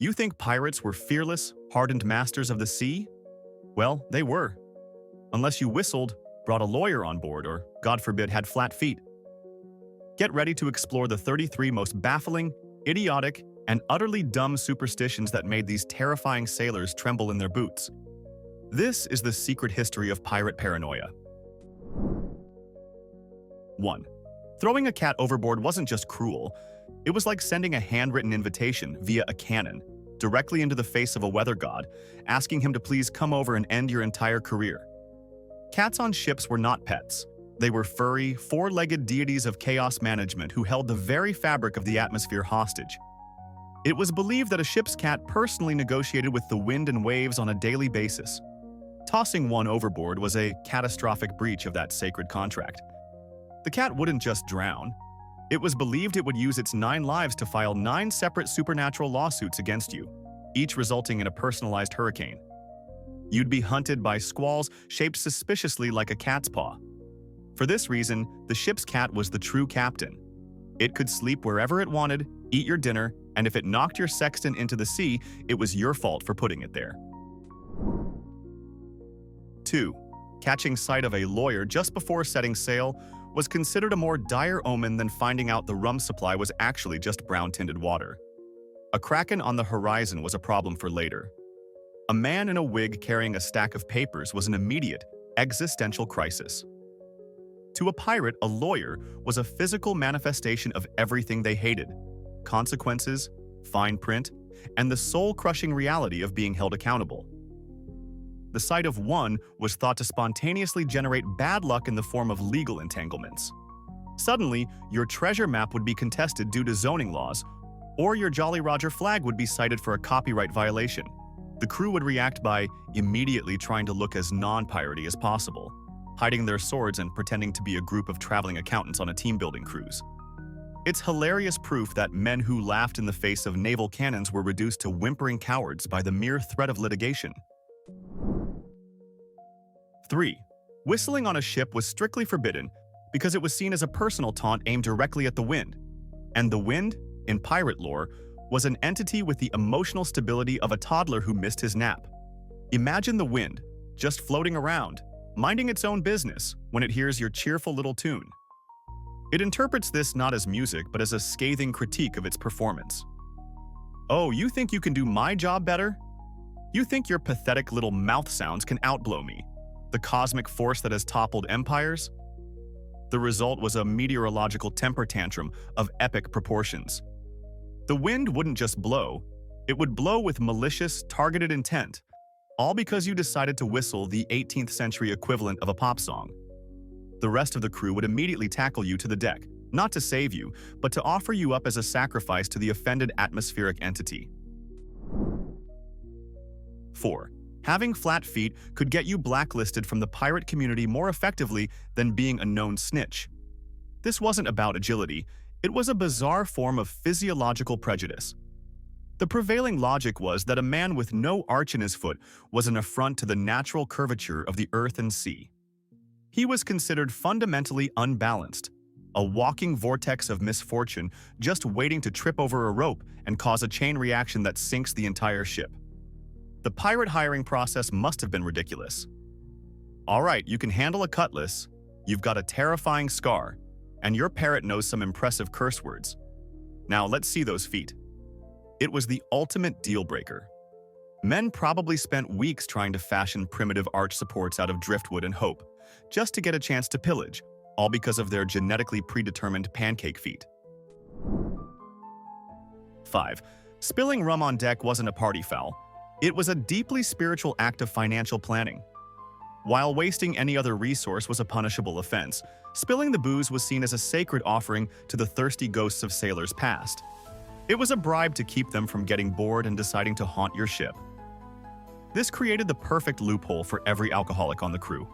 You think pirates were fearless, hardened masters of the sea? Well, they were. Unless you whistled, brought a lawyer on board, or, God forbid, had flat feet. Get ready to explore the 33 most baffling, idiotic, and utterly dumb superstitions that made these terrifying sailors tremble in their boots. This is the secret history of pirate paranoia. 1. Throwing a cat overboard wasn't just cruel. It was like sending a handwritten invitation via a cannon directly into the face of a weather god, asking him to please come over and end your entire career. Cats on ships were not pets. They were furry, four-legged deities of chaos management who held the very fabric of the atmosphere hostage. It was believed that a ship's cat personally negotiated with the wind and waves on a daily basis. Tossing one overboard was a catastrophic breach of that sacred contract. The cat wouldn't just drown. It was believed it would use its 9 lives to file 9 separate supernatural lawsuits against you, each resulting in a personalized hurricane. You'd be hunted by squalls shaped suspiciously like a cat's paw. For this reason, the ship's cat was the true captain. It could sleep wherever it wanted, eat your dinner, and if it knocked your sextant into the sea, it was your fault for putting it there. 2. Catching sight of a lawyer just before setting sail was considered a more dire omen than finding out the rum supply was actually just brown-tinted water. A kraken on the horizon was a problem for later. A man in a wig carrying a stack of papers was an immediate, existential crisis. To a pirate, a lawyer was a physical manifestation of everything they hated: consequences, fine print, and the soul-crushing reality of being held accountable. The sight of one was thought to spontaneously generate bad luck in the form of legal entanglements. Suddenly, your treasure map would be contested due to zoning laws, or your Jolly Roger flag would be cited for a copyright violation. The crew would react by immediately trying to look as non-piratey as possible, hiding their swords and pretending to be a group of traveling accountants on a team-building cruise. It's hilarious proof that men who laughed in the face of naval cannons were reduced to whimpering cowards by the mere threat of litigation. 3. Whistling on a ship was strictly forbidden because it was seen as a personal taunt aimed directly at the wind. And the wind, in pirate lore, was an entity with the emotional stability of a toddler who missed his nap. Imagine the wind, just floating around, minding its own business when it hears your cheerful little tune. It interprets this not as music, but as a scathing critique of its performance. Oh, you think you can do my job better? You think your pathetic little mouth sounds can outblow me, the cosmic force that has toppled empires? The result was a meteorological temper tantrum of epic proportions. The wind wouldn't just blow, it would blow with malicious, targeted intent, all because you decided to whistle the 18th century equivalent of a pop song. The rest of the crew would immediately tackle you to the deck, not to save you, but to offer you up as a sacrifice to the offended atmospheric entity. 4. Having flat feet could get you blacklisted from the pirate community more effectively than being a known snitch. This wasn't about agility, it was a bizarre form of physiological prejudice. The prevailing logic was that a man with no arch in his foot was an affront to the natural curvature of the earth and sea. He was considered fundamentally unbalanced, a walking vortex of misfortune just waiting to trip over a rope and cause a chain reaction that sinks the entire ship. The pirate hiring process must have been ridiculous. All right, you can handle a cutlass, you've got a terrifying scar, and your parrot knows some impressive curse words. Now let's see those feet. It was the ultimate deal-breaker. Men probably spent weeks trying to fashion primitive arch supports out of driftwood and hope, just to get a chance to pillage, all because of their genetically predetermined pancake feet. 5. Spilling rum on deck wasn't a party foul. It was a deeply spiritual act of financial planning. While wasting any other resource was a punishable offense, spilling the booze was seen as a sacred offering to the thirsty ghosts of sailors past. It was a bribe to keep them from getting bored and deciding to haunt your ship. This created the perfect loophole for every alcoholic on the crew.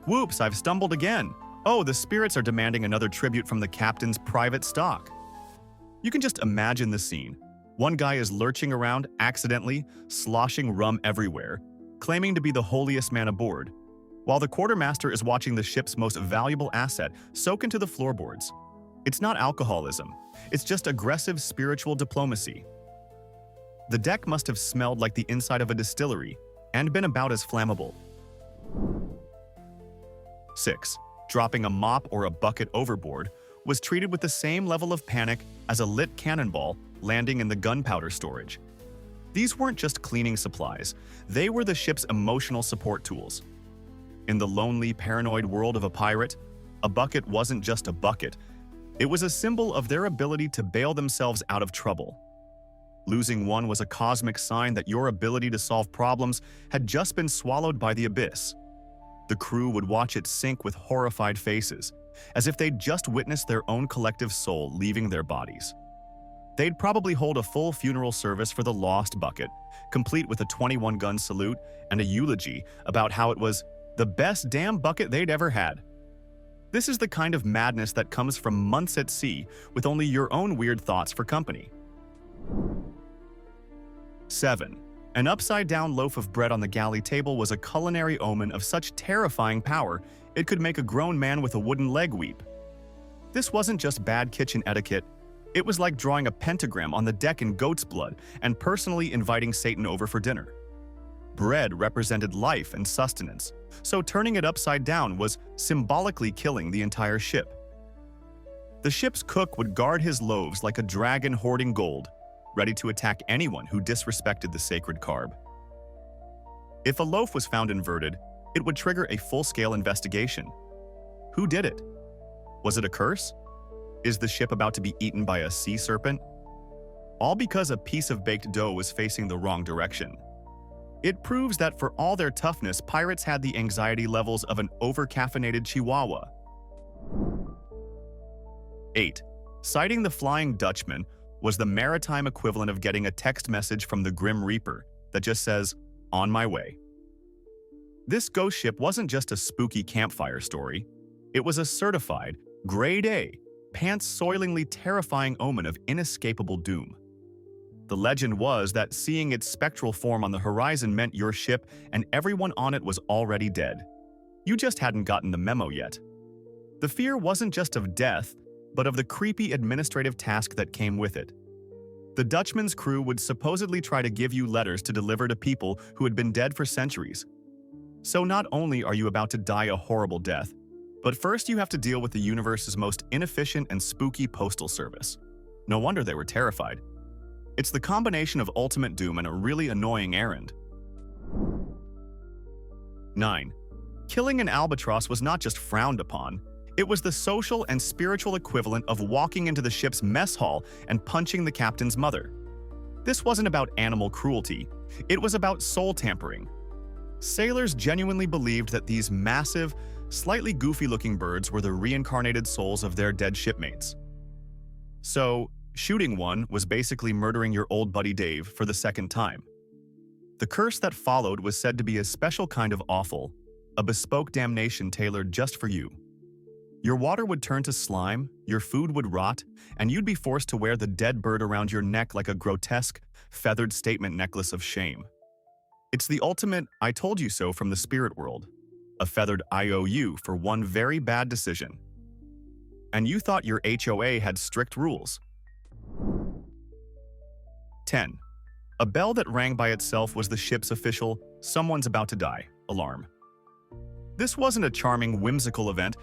Whoops, I've stumbled again. Oh, the spirits are demanding another tribute from the captain's private stock. You can just imagine the scene. One guy is lurching around, accidentally, sloshing rum everywhere, claiming to be the holiest man aboard, while the quartermaster is watching the ship's most valuable asset soak into the floorboards. It's not alcoholism, it's just aggressive spiritual diplomacy. The deck must have smelled like the inside of a distillery and been about as flammable. 6. Dropping a mop or a bucket overboard was treated with the same level of panic as a lit cannonball landing in the gunpowder storage. These weren't just cleaning supplies, they were the ship's emotional support tools. In the lonely, paranoid world of a pirate, a bucket wasn't just a bucket, it was a symbol of their ability to bail themselves out of trouble. Losing one was a cosmic sign that your ability to solve problems had just been swallowed by the abyss. The crew would watch it sink with horrified faces, as if they'd just witnessed their own collective soul leaving their bodies. They'd probably hold a full funeral service for the lost bucket, complete with a 21-gun salute and a eulogy about how it was the best damn bucket they'd ever had. This is the kind of madness that comes from months at sea with only your own weird thoughts for company. 7. An upside-down loaf of bread on the galley table was a culinary omen of such terrifying power it could make a grown man with a wooden leg weep. This wasn't just bad kitchen etiquette, it was like drawing a pentagram on the deck in goat's blood and personally inviting Satan over for dinner. Bread represented life and sustenance, so turning it upside down was symbolically killing the entire ship. The ship's cook would guard his loaves like a dragon hoarding gold, ready to attack anyone who disrespected the sacred carb. If a loaf was found inverted, it would trigger a full-scale investigation. Who did it? Was it a curse? Is the ship about to be eaten by a sea serpent? All because a piece of baked dough was facing the wrong direction. It proves that for all their toughness, pirates had the anxiety levels of an over-caffeinated chihuahua. 8. Sighting the Flying Dutchman was the maritime equivalent of getting a text message from the Grim Reaper that just says, "On my way." This ghost ship wasn't just a spooky campfire story. It was a certified, grade A, pants-soilingly terrifying omen of inescapable doom. The legend was that seeing its spectral form on the horizon meant your ship and everyone on it was already dead. You just hadn't gotten the memo yet. The fear wasn't just of death, but of the creepy administrative task that came with it. The Dutchman's crew would supposedly try to give you letters to deliver to people who had been dead for centuries. So not only are you about to die a horrible death, but first you have to deal with the universe's most inefficient and spooky postal service. No wonder they were terrified. It's the combination of ultimate doom and a really annoying errand. 9. Killing an albatross was not just frowned upon, it was the social and spiritual equivalent of walking into the ship's mess hall and punching the captain's mother. This wasn't about animal cruelty, it was about soul tampering. Sailors genuinely believed that these massive, slightly goofy-looking birds were the reincarnated souls of their dead shipmates. So, shooting one was basically murdering your old buddy Dave for the second time. The curse that followed was said to be a special kind of awful, a bespoke damnation tailored just for you. Your water would turn to slime, your food would rot, and you'd be forced to wear the dead bird around your neck like a grotesque, feathered statement necklace of shame. It's the ultimate "I told you so" from the spirit world, a feathered IOU for one very bad decision. And you thought your HOA had strict rules. 10. A bell that rang by itself was the ship's official "someone's about to die" alarm. This wasn't a charming, whimsical event,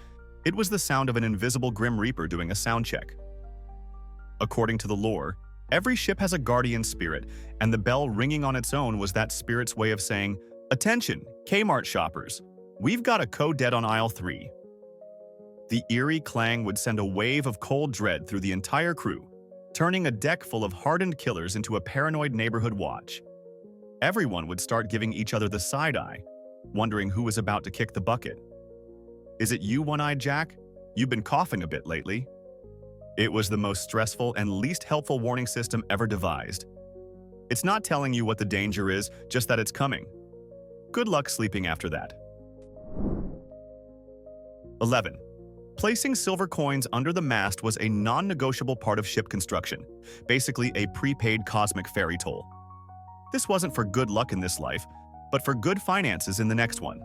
it was the sound of an invisible Grim Reaper doing a sound check. According to the lore, every ship has a guardian spirit, and the bell ringing on its own was that spirit's way of saying, "Attention, Kmart shoppers, we've got a code dead on aisle 3. The eerie clang would send a wave of cold dread through the entire crew, turning a deck full of hardened killers into a paranoid neighborhood watch. Everyone would start giving each other the side eye, wondering who was about to kick the bucket. Is it you, One-Eyed Jack? You've been coughing a bit lately. It was the most stressful and least helpful warning system ever devised. It's not telling you what the danger is, just that it's coming. Good luck sleeping after that. 11. Placing silver coins under the mast was a non-negotiable part of ship construction, basically a prepaid cosmic fairy toll. This wasn't for good luck in this life, but for good finances in the next one.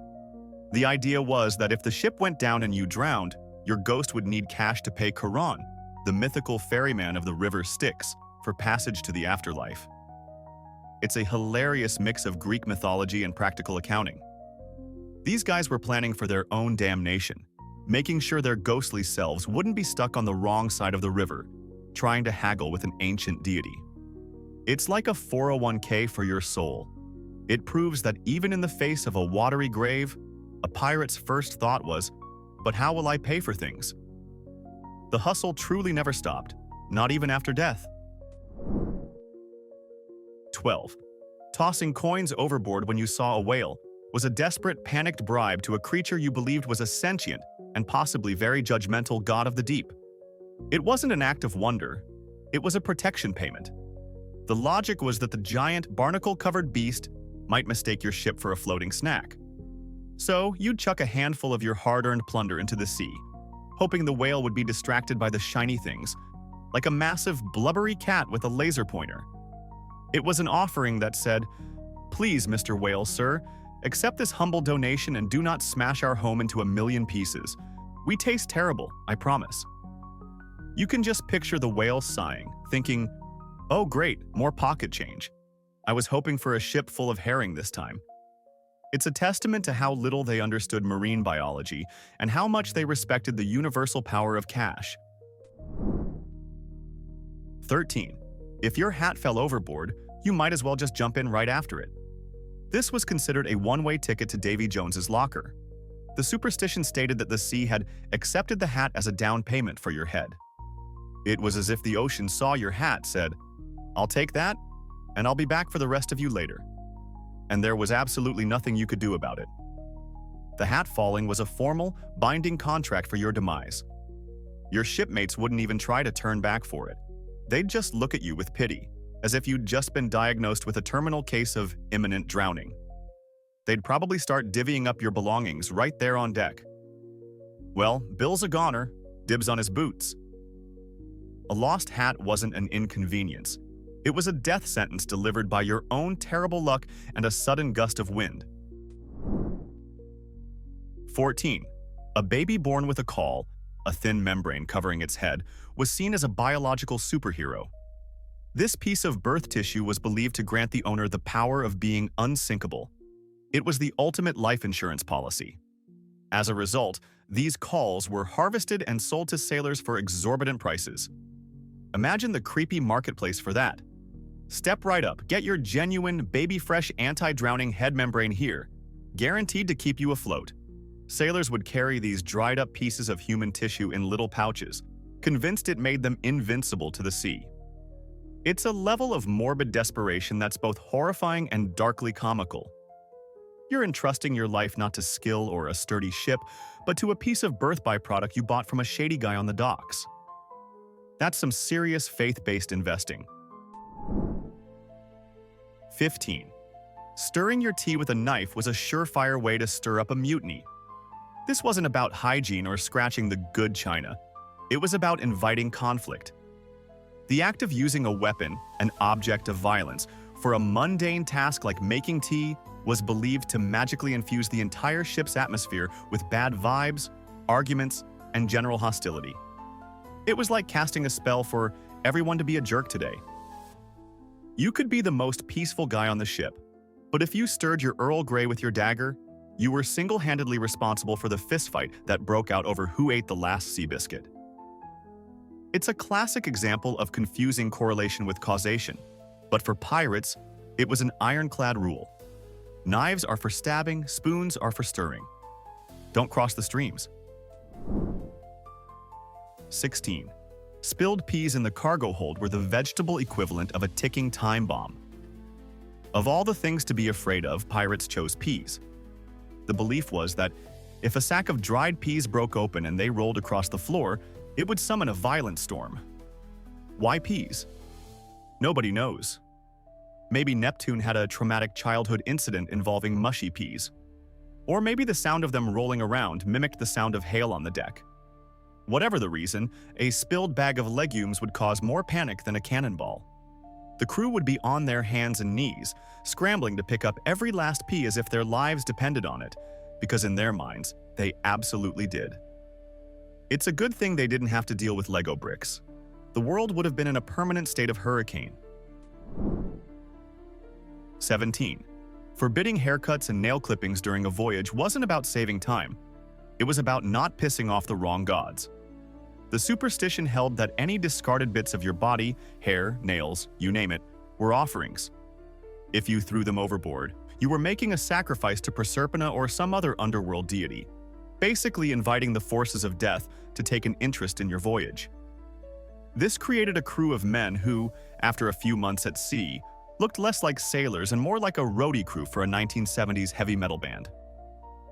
The idea was that if the ship went down and you drowned, your ghost would need cash to pay Charon, the mythical ferryman of the river Styx, for passage to the afterlife. It's a hilarious mix of Greek mythology and practical accounting. These guys were planning for their own damnation, making sure their ghostly selves wouldn't be stuck on the wrong side of the river, trying to haggle with an ancient deity. It's like a 401k for your soul. It proves that even in the face of a watery grave, a pirate's first thought was, "But how will I pay for things?" The hustle truly never stopped, not even after death. 12. Tossing coins overboard when you saw a whale was a desperate, panicked bribe to a creature you believed was a sentient and possibly very judgmental god of the deep. It wasn't an act of wonder. It was a protection payment. The logic was that the giant, barnacle-covered beast might mistake your ship for a floating snack. So you'd chuck a handful of your hard-earned plunder into the sea, hoping the whale would be distracted by the shiny things, like a massive, blubbery cat with a laser pointer. It was an offering that said, "Please, Mr. Whale, sir, accept this humble donation and do not smash our home into a million pieces. We taste terrible, I promise." You can just picture the whale sighing, thinking, "Oh great, more pocket change. I was hoping for a ship full of herring this time." It's a testament to how little they understood marine biology and how much they respected the universal power of cash. 13. If your hat fell overboard, you might as well just jump in right after it. This was considered a one-way ticket to Davy Jones's locker. The superstition stated that the sea had accepted the hat as a down payment for your head. It was as if the ocean saw your hat, said, "I'll take that, and I'll be back for the rest of you later." And there was absolutely nothing you could do about it. The hat falling was a formal, binding contract for your demise. Your shipmates wouldn't even try to turn back for it. They'd just look at you with pity, as if you'd just been diagnosed with a terminal case of imminent drowning. They'd probably start divvying up your belongings right there on deck. Well, Bill's a goner, dibs on his boots. A lost hat wasn't an inconvenience. It was a death sentence delivered by your own terrible luck and a sudden gust of wind. 14. A baby born with a caul, a thin membrane covering its head, was seen as a biological superhero. This piece of birth tissue was believed to grant the owner the power of being unsinkable. It was the ultimate life insurance policy. As a result, these cauls were harvested and sold to sailors for exorbitant prices. Imagine the creepy marketplace for that. Step right up, get your genuine, baby-fresh anti-drowning head membrane here, guaranteed to keep you afloat. Sailors would carry these dried-up pieces of human tissue in little pouches, convinced it made them invincible to the sea. It's a level of morbid desperation that's both horrifying and darkly comical. You're entrusting your life not to skill or a sturdy ship, but to a piece of birth byproduct you bought from a shady guy on the docks. That's some serious faith-based investing. 15. Stirring your tea with a knife was a surefire way to stir up a mutiny. This wasn't about hygiene or scratching the good china. It was about inviting conflict. The act of using a weapon, an object of violence, for a mundane task like making tea was believed to magically infuse the entire ship's atmosphere with bad vibes, arguments, and general hostility. It was like casting a spell for everyone to be a jerk today. You could be the most peaceful guy on the ship, but if you stirred your Earl Grey with your dagger, you were single-handedly responsible for the fistfight that broke out over who ate the last sea biscuit. It's a classic example of confusing correlation with causation, but for pirates, it was an ironclad rule. Knives are for stabbing, spoons are for stirring. Don't cross the streams. 16. Spilled peas in the cargo hold were the vegetable equivalent of a ticking time bomb. Of all the things to be afraid of, pirates chose peas. The belief was that if a sack of dried peas broke open and they rolled across the floor, it would summon a violent storm. Why peas? Nobody knows. Maybe Neptune had a traumatic childhood incident involving mushy peas. Or maybe the sound of them rolling around mimicked the sound of hail on the deck. Whatever the reason, a spilled bag of legumes would cause more panic than a cannonball. The crew would be on their hands and knees, scrambling to pick up every last pea as if their lives depended on it, because in their minds, they absolutely did. It's a good thing they didn't have to deal with Lego bricks. The world would have been in a permanent state of hurricane. 17. Forbidding haircuts and nail clippings during a voyage wasn't about saving time. It was about not pissing off the wrong gods. The superstition held that any discarded bits of your body, hair, nails, you name it, were offerings. If you threw them overboard, you were making a sacrifice to Proserpina or some other underworld deity, basically inviting the forces of death to take an interest in your voyage. This created a crew of men who, after a few months at sea, looked less like sailors and more like a roadie crew for a 1970s heavy metal band.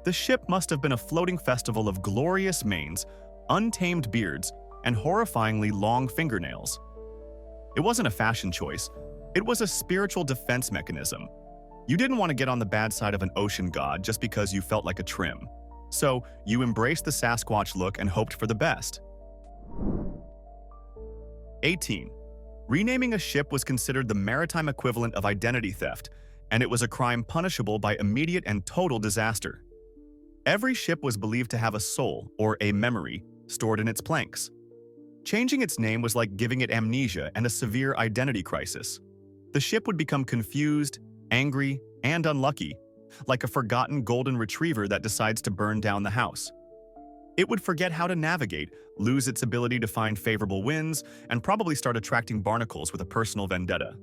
The ship must have been a floating festival of glorious manes, untamed beards, and horrifyingly long fingernails. It wasn't a fashion choice, it was a spiritual defense mechanism. You didn't want to get on the bad side of an ocean god just because you felt like a trim. So, you embraced the Sasquatch look and hoped for the best. 18. Renaming a ship was considered the maritime equivalent of identity theft, and it was a crime punishable by immediate and total disaster. Every ship was believed to have a soul, or a memory, stored in its planks. Changing its name was like giving it amnesia and a severe identity crisis. The ship would become confused, angry, and unlucky, like a forgotten golden retriever that decides to burn down the house. It would forget how to navigate, lose its ability to find favorable winds, and probably start attracting barnacles with a personal vendetta.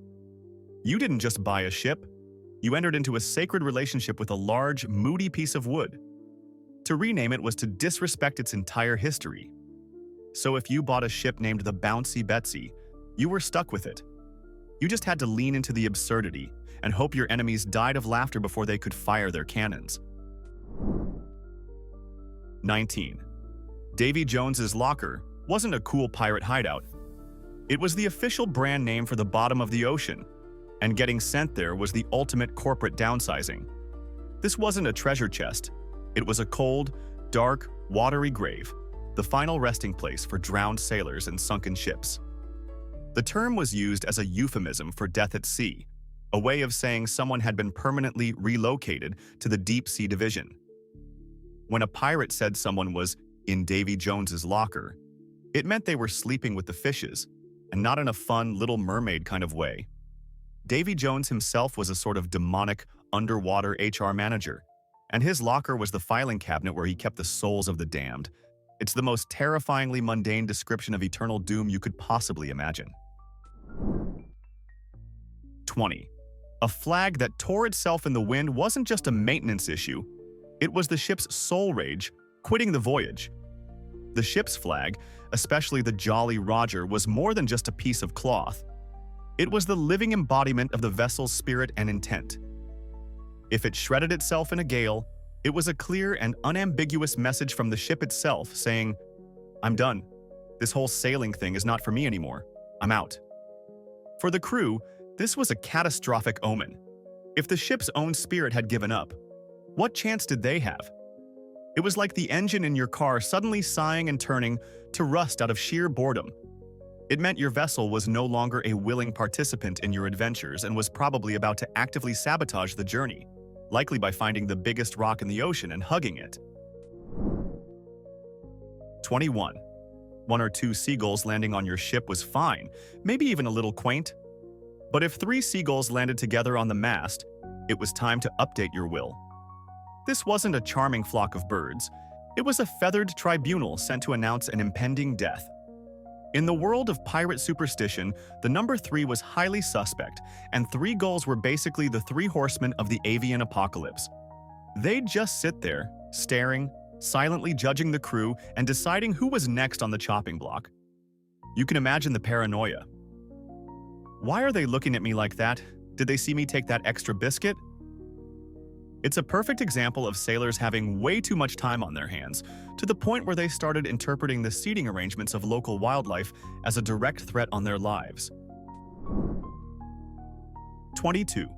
You didn't just buy a ship, you entered into a sacred relationship with a large, moody piece of wood. To rename it was to disrespect its entire history. So if you bought a ship named the Bouncy Betsy, you were stuck with it. You just had to lean into the absurdity and hope your enemies died of laughter before they could fire their cannons. 19. Davy Jones's Locker wasn't a cool pirate hideout. It was the official brand name for the bottom of the ocean, and getting sent there was the ultimate corporate downsizing. This wasn't a treasure chest. It was a cold, dark, watery grave, the final resting place for drowned sailors and sunken ships. The term was used as a euphemism for death at sea, a way of saying someone had been permanently relocated to the deep sea division. When a pirate said someone was in Davy Jones's locker, it meant they were sleeping with the fishes, and not in a fun Little Mermaid kind of way. Davy Jones himself was a sort of demonic underwater HR manager, and his locker was the filing cabinet where he kept the souls of the damned. It's the most terrifyingly mundane description of eternal doom you could possibly imagine. 20. A flag that tore itself in the wind wasn't just a maintenance issue. It was the ship's soul rage, quitting the voyage. The ship's flag, especially the Jolly Roger, was more than just a piece of cloth. It was the living embodiment of the vessel's spirit and intent. If it shredded itself in a gale, it was a clear and unambiguous message from the ship itself saying, "I'm done. This whole sailing thing is not for me anymore. I'm out." For the crew, this was a catastrophic omen. If the ship's own spirit had given up, what chance did they have? It was like the engine in your car suddenly sighing and turning to rust out of sheer boredom. It meant your vessel was no longer a willing participant in your adventures and was probably about to actively sabotage the journey, likely by finding the biggest rock in the ocean and hugging it. 21. One or two seagulls landing on your ship was fine, maybe even a little quaint. But if 3 seagulls landed together on the mast, it was time to update your will. This wasn't a charming flock of birds. It was a feathered tribunal sent to announce an impending death. In the world of pirate superstition, the number 3 was highly suspect, and 3 gulls were basically the 3 horsemen of the avian apocalypse. They'd just sit there, staring, silently judging the crew and deciding who was next on the chopping block. You can imagine the paranoia. Why are they looking at me like that? Did they see me take that extra biscuit? It's a perfect example of sailors having way too much time on their hands, to the point where they started interpreting the seating arrangements of local wildlife as a direct threat on their lives. 22.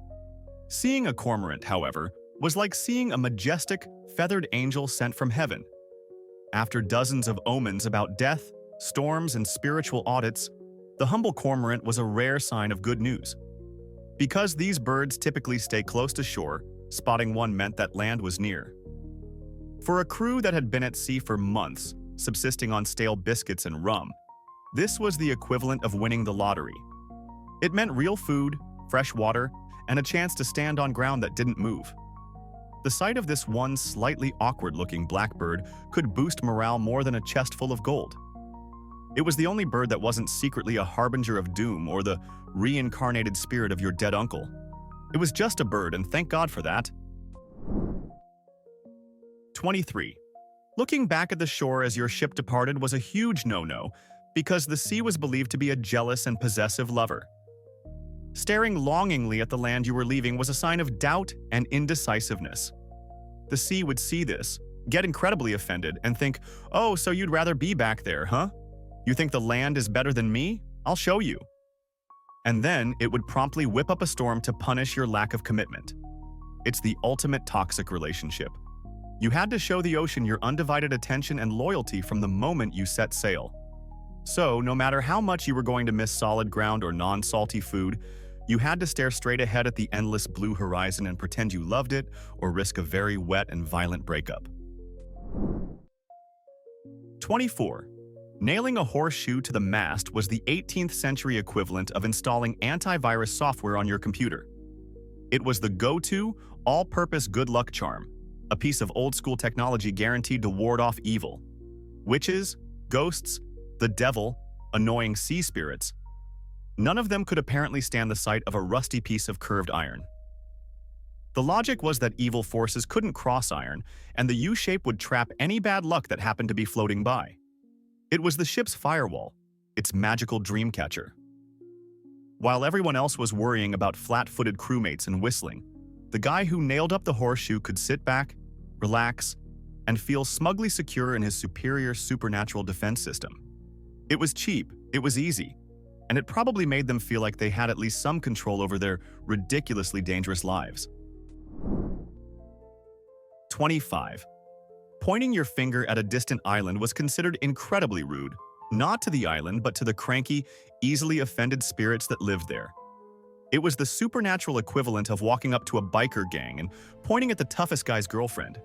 Seeing a cormorant, however, was like seeing a majestic, feathered angel sent from heaven. After dozens of omens about death, storms, and spiritual audits, the humble cormorant was a rare sign of good news. Because these birds typically stay close to shore, spotting one meant that land was near. For a crew that had been at sea for months, subsisting on stale biscuits and rum, this was the equivalent of winning the lottery. It meant real food, fresh water, and a chance to stand on ground that didn't move. The sight of this one slightly awkward-looking blackbird could boost morale more than a chest full of gold. It was the only bird that wasn't secretly a harbinger of doom or the reincarnated spirit of your dead uncle. It was just a bird, and thank God for that. 23. Looking back at the shore as your ship departed was a huge no-no because the sea was believed to be a jealous and possessive lover. Staring longingly at the land you were leaving was a sign of doubt and indecisiveness. The sea would see this, get incredibly offended, and think, "Oh, so you'd rather be back there, huh? You think the land is better than me? I'll show you." And then it would promptly whip up a storm to punish your lack of commitment. It's the ultimate toxic relationship. You had to show the ocean your undivided attention and loyalty from the moment you set sail. So, no matter how much you were going to miss solid ground or non-salty food, you had to stare straight ahead at the endless blue horizon and pretend you loved it or risk a very wet and violent breakup. 24. Nailing a horseshoe to the mast was the 18th century equivalent of installing antivirus software on your computer. It was the go-to, all-purpose good luck charm, a piece of old-school technology guaranteed to ward off evil. Witches, ghosts, the devil, annoying sea spirits. None of them could apparently stand the sight of a rusty piece of curved iron. The logic was that evil forces couldn't cross iron, and the U-shape would trap any bad luck that happened to be floating by. It was the ship's firewall, its magical dream catcher. While everyone else was worrying about flat-footed crewmates and whistling, the guy who nailed up the horseshoe could sit back, relax, and feel smugly secure in his superior supernatural defense system. It was cheap, it was easy, and it probably made them feel like they had at least some control over their ridiculously dangerous lives. 25. Pointing your finger at a distant island was considered incredibly rude, not to the island but to the cranky, easily offended spirits that lived there. It was the supernatural equivalent of walking up to a biker gang and pointing at the toughest guy's girlfriend.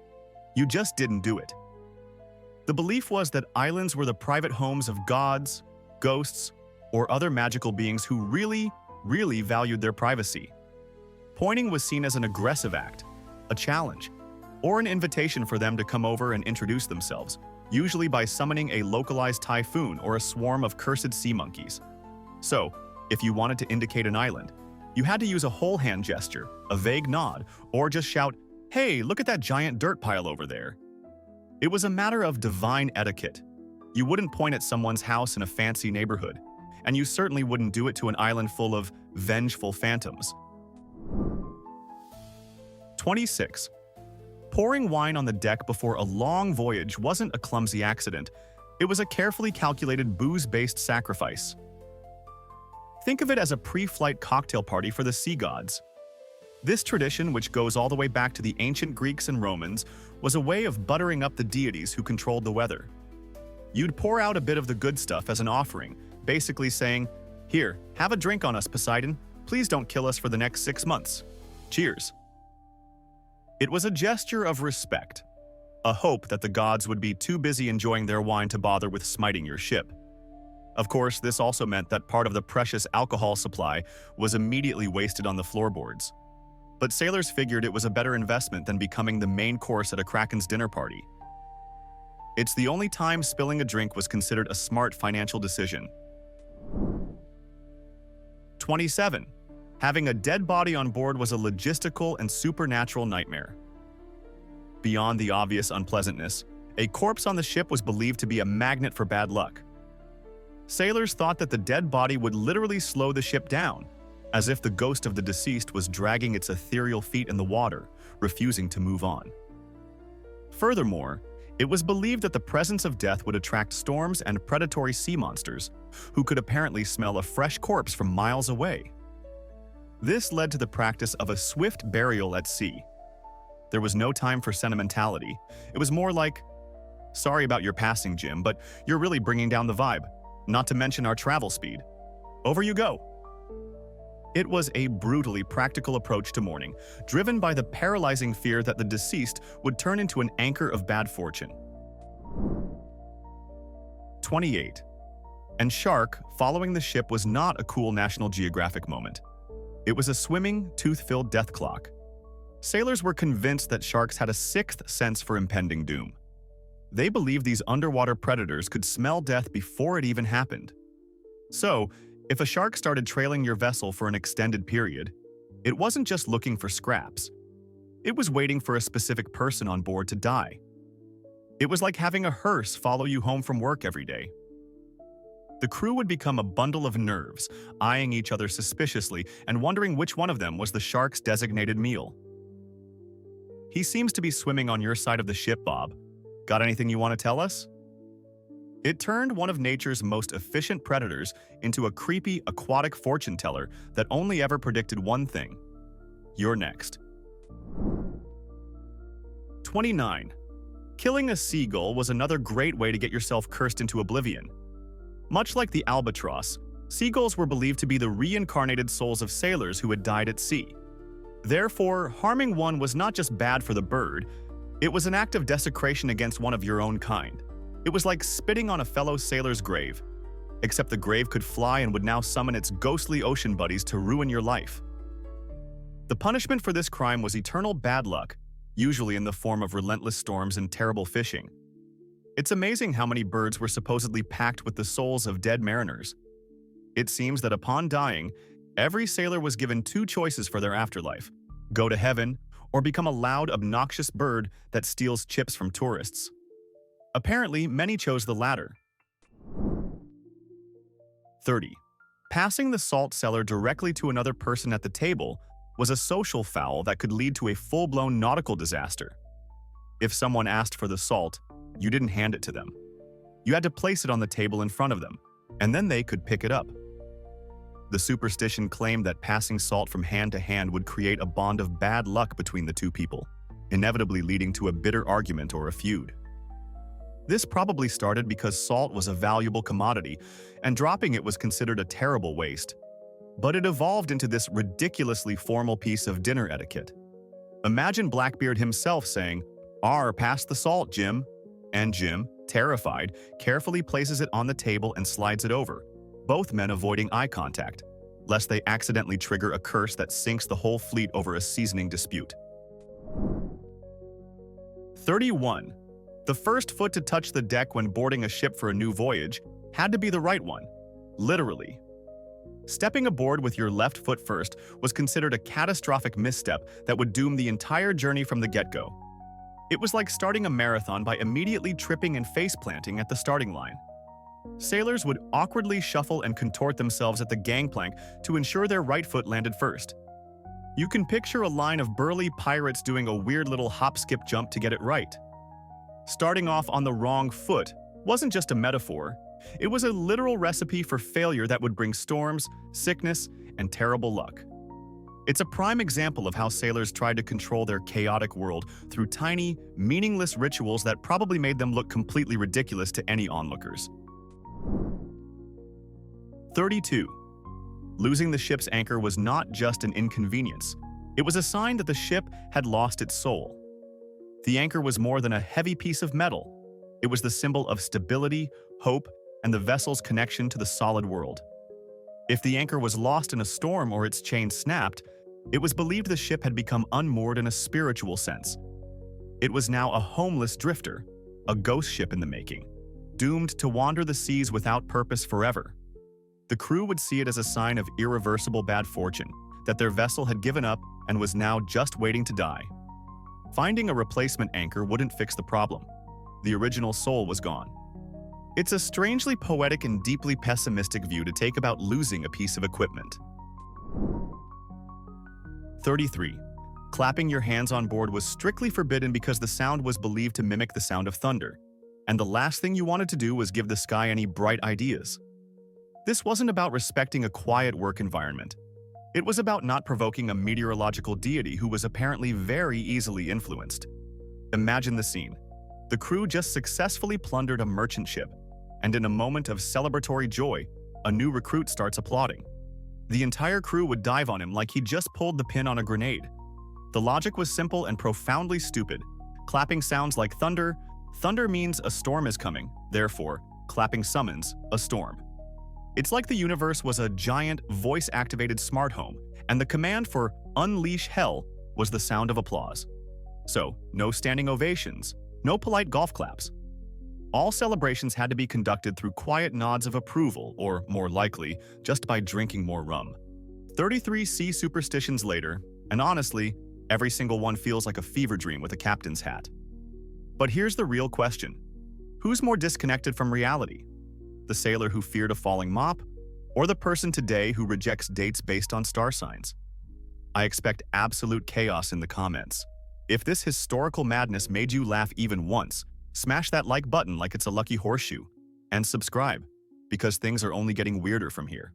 You just didn't do it. The belief was that islands were the private homes of gods, ghosts, or other magical beings who really valued their privacy. Pointing was seen as an aggressive act, a challenge, or an invitation for them to come over and introduce themselves, usually by summoning a localized typhoon or a swarm of cursed sea monkeys. So, if you wanted to indicate an island, you had to use a whole hand gesture, a vague nod, or just shout, "Hey, look at that giant dirt pile over there." It was a matter of divine etiquette. You wouldn't point at someone's house in a fancy neighborhood, and you certainly wouldn't do it to an island full of vengeful phantoms. 26. Pouring wine on the deck before a long voyage wasn't a clumsy accident. It was a carefully calculated booze-based sacrifice. Think of it as a pre-flight cocktail party for the sea gods. This tradition, which goes all the way back to the ancient Greeks and Romans, was a way of buttering up the deities who controlled the weather. You'd pour out a bit of the good stuff as an offering, basically saying, "Here, have a drink on us, Poseidon. Please don't kill us for the next 6 months. Cheers." It was a gesture of respect, a hope that the gods would be too busy enjoying their wine to bother with smiting your ship. Of course, this also meant that part of the precious alcohol supply was immediately wasted on the floorboards. But sailors figured it was a better investment than becoming the main course at a Kraken's dinner party. It's the only time spilling a drink was considered a smart financial decision. 27. Having a dead body on board was a logistical and supernatural nightmare. Beyond the obvious unpleasantness, a corpse on the ship was believed to be a magnet for bad luck. Sailors thought that the dead body would literally slow the ship down, as if the ghost of the deceased was dragging its ethereal feet in the water, refusing to move on. Furthermore, it was believed that the presence of death would attract storms and predatory sea monsters, who could apparently smell a fresh corpse from miles away. This led to the practice of a swift burial at sea. There was no time for sentimentality. It was more like, "Sorry about your passing, Jim, but you're really bringing down the vibe, not to mention our travel speed. Over you go." It was a brutally practical approach to mourning, driven by the paralyzing fear that the deceased would turn into an anchor of bad fortune. 28. And shark following the ship was not a cool National Geographic moment. It was a swimming, tooth-filled death clock. Sailors were convinced that sharks had a sixth sense for impending doom. They believed these underwater predators could smell death before it even happened. So, if a shark started trailing your vessel for an extended period, it wasn't just looking for scraps. It was waiting for a specific person on board to die. It was like having a hearse follow you home from work every day. The crew would become a bundle of nerves, eyeing each other suspiciously and wondering which one of them was the shark's designated meal. He seems to be swimming on your side of the ship, Bob. Got anything you want to tell us? It turned one of nature's most efficient predators into a creepy aquatic fortune teller that only ever predicted one thing: you're next. 29. Killing a seagull was another great way to get yourself cursed into oblivion. Much like the albatross, seagulls were believed to be the reincarnated souls of sailors who had died at sea. Therefore, harming one was not just bad for the bird, it was an act of desecration against one of your own kind. It was like spitting on a fellow sailor's grave, except the grave could fly and would now summon its ghostly ocean buddies to ruin your life. The punishment for this crime was eternal bad luck, usually in the form of relentless storms and terrible fishing. It's amazing how many birds were supposedly packed with the souls of dead mariners. It seems that upon dying, every sailor was given two choices for their afterlife: go to heaven or become a loud, obnoxious bird that steals chips from tourists. Apparently, many chose the latter. 30. Passing the salt cellar directly to another person at the table was a social foul that could lead to a full-blown nautical disaster. If someone asked for the salt, you didn't hand it to them. You had to place it on the table in front of them, and then they could pick it up. The superstition claimed that passing salt from hand to hand would create a bond of bad luck between the two people, inevitably leading to a bitter argument or a feud. This probably started because salt was a valuable commodity, and dropping it was considered a terrible waste. But it evolved into this ridiculously formal piece of dinner etiquette. Imagine Blackbeard himself saying, pass the salt, Jim." And Jim, terrified, carefully places it on the table and slides it over, both men avoiding eye contact, lest they accidentally trigger a curse that sinks the whole fleet over a seasoning dispute. 31. The first foot to touch the deck when boarding a ship for a new voyage had to be the right one, literally. Stepping aboard with your left foot first was considered a catastrophic misstep that would doom the entire journey from the get-go. It was like starting a marathon by immediately tripping and face-planting at the starting line. Sailors would awkwardly shuffle and contort themselves at the gangplank to ensure their right foot landed first. You can picture a line of burly pirates doing a weird little hop-skip-jump to get it right. Starting off on the wrong foot wasn't just a metaphor, it was a literal recipe for failure that would bring storms, sickness, and terrible luck. It's a prime example of how sailors tried to control their chaotic world through tiny, meaningless rituals that probably made them look completely ridiculous to any onlookers. 32. Losing the ship's anchor was not just an inconvenience. It was a sign that the ship had lost its soul. The anchor was more than a heavy piece of metal. It was the symbol of stability, hope, and the vessel's connection to the solid world. If the anchor was lost in a storm or its chain snapped, it was believed the ship had become unmoored in a spiritual sense. It was now a homeless drifter, a ghost ship in the making, doomed to wander the seas without purpose forever. The crew would see it as a sign of irreversible bad fortune, that their vessel had given up and was now just waiting to die. Finding a replacement anchor wouldn't fix the problem. The original soul was gone. It's a strangely poetic and deeply pessimistic view to take about losing a piece of equipment. 33. Clapping your hands on board was strictly forbidden because the sound was believed to mimic the sound of thunder, and the last thing you wanted to do was give the sky any bright ideas. This wasn't about respecting a quiet work environment. It was about not provoking a meteorological deity who was apparently very easily influenced. Imagine the scene. The crew just successfully plundered a merchant ship, and in a moment of celebratory joy, a new recruit starts applauding. The entire crew would dive on him like he just pulled the pin on a grenade. The logic was simple and profoundly stupid. Clapping sounds like thunder. Thunder means a storm is coming, therefore, clapping summons a storm. It's like the universe was a giant, voice-activated smart home, and the command for "unleash hell" was the sound of applause. So, no standing ovations, no polite golf claps. All celebrations had to be conducted through quiet nods of approval, or more likely, just by drinking more rum. 33 sea superstitions later, and honestly, every single one feels like a fever dream with a captain's hat. But here's the real question. Who's more disconnected from reality? The sailor who feared a falling mop, or the person today who rejects dates based on star signs? I expect absolute chaos in the comments. If this historical madness made you laugh even once, smash that like button like it's a lucky horseshoe, and subscribe, because things are only getting weirder from here.